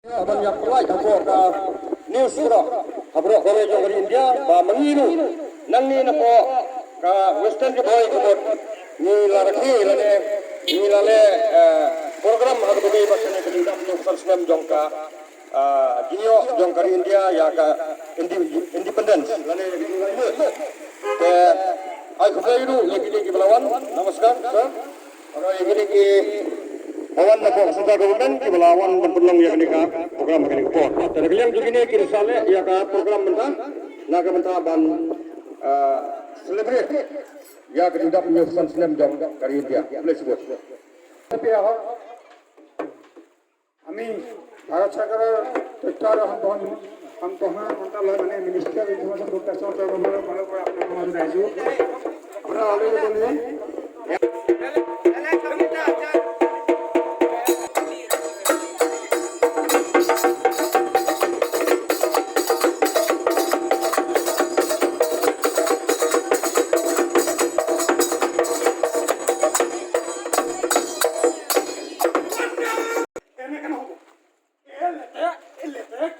Abang yang kelai aku ka news kira abro kore jong dari India ba mangiru nangi na po ka western ke boy ko ni la rakhi lane ni la le program hak bagi pasane ke dinda punya persem jong ka jinyo jong dari India ya ka independence lane ni la ke ai ko iru lagi ki belawan namaskar sir aro ini ki awan na po sa government ki balawan berpulong ya kenika program kenika po dan kalian begini ki risale ya ka program mentah na ka mentah ban celebrate ya ketika penyusunan Islam jong dari India please bos tapi আমি ভাৰত চৰকাৰৰ তথ্য আৰু সংগ্ৰহণ মন্ত্ৰালয় মানে ministry of information broadcasting ফালৰ পৰা আপোনালোকৰ মাজত আহিছোঁ আপোনাৰ অলৰেডি ক'লে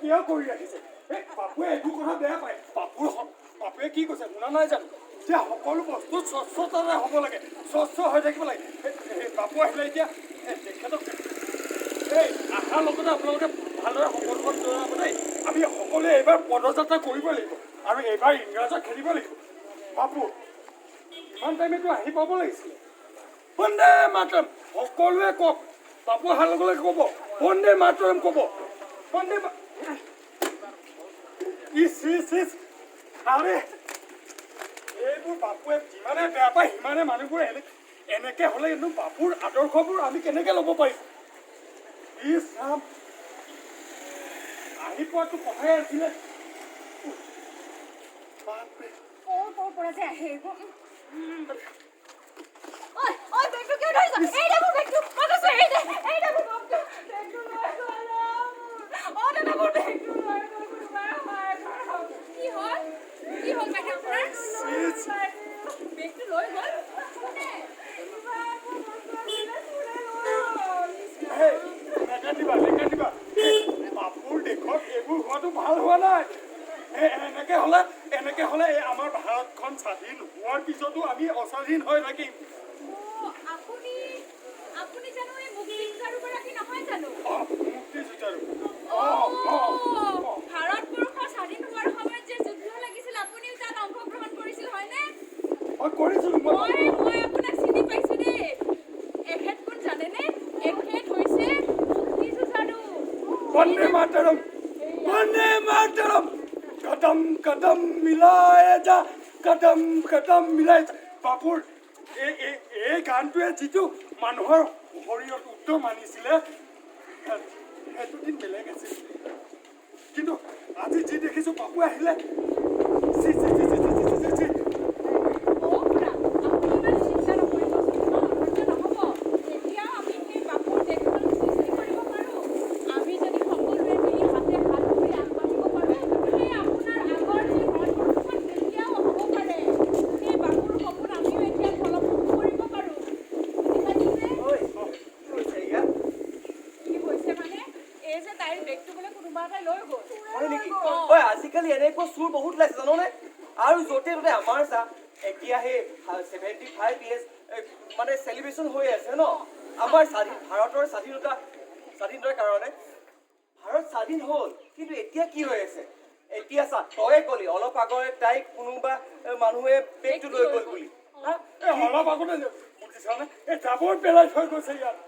কিয় কৰি ৰাখিছে বাপুৱে এইটো কথা বেয়া পায় বাপুৱে কি কৈছে শুনা নাই জানো যে সকলো বস্তু স্বচ্ছতাৰে হ'ব লাগে স্বচ্ছ হৈ থাকিব লাগে বাপু আহিলে এতিয়া তেখেতক এই আহাৰ লগতে আপোনালোকে ভালদৰে সকলোখন জনাব দেই আমি সকলোৱে এইবাৰ পদযাত্ৰা কৰিব লাগিব আৰু এইবাৰ ইংৰাজত খেলিব লাগিব বাপু ইমান টাইমেতো আহি পাব লাগিছিলে বন্দে মাতৰম সকলোৱে কওক বাপু অহাৰ লগে লগে ক'ব বন্দে মাতৰম ক'ব বন্দে আৰে এইবোৰ বাপুৱে যিমানে বেয়া পায় সিমানে মানুহবোৰ এনেকে হ'লে কিন্তু বাপুৰ আদৰ্শবোৰ আমি কেনেকে ল'ব পাৰিম আহি পোৱাটো কথাই আছিলে বাপুৰ দেশত এইবোৰ হোৱাটো ভাল হোৱা নাই এনেকে হ'লে আমাৰ ভাৰতখন স্বাধীন হোৱাৰ পিছতো আমি অস্বাধীন হৈ থাকিম মুক্তি যুঁজাৰু কৰিছিলো বন্দে মাতৰম কদম কদম মিলাই যা কদম কদম মিলাই যা বাপুৰ এই গানটোৱে যিটো মানুহৰ শৰীৰত উত্তৰ মানিছিলে সেইটো দিন বেলেগ আছিল কিন্তু আজি যি দেখিছো বাপু আহিলে আজিকালি এনেকুৱা চুৰ বহুত ওলাইছে জানোনে আৰু য'তে ত'তে আমাৰ চা এতিয়া সেই 75 years মানে চেলিব্ৰেশ্যন হৈ আছে ন আমাৰ ভাৰতৰ স্বাধীনতাৰ কাৰণে ভাৰত স্বাধীন হ'ল কিন্তু এতিয়া কি হৈ আছে এতিয়া চা তয়ে ক'লি অলপ আগতে তাইক কোনোবা মানুহে বেগটো লৈ গ'ল বুলি অলপ আগতে বুজিছানে এই জাবৰ পেলাই থৈ গৈছে ইয়াত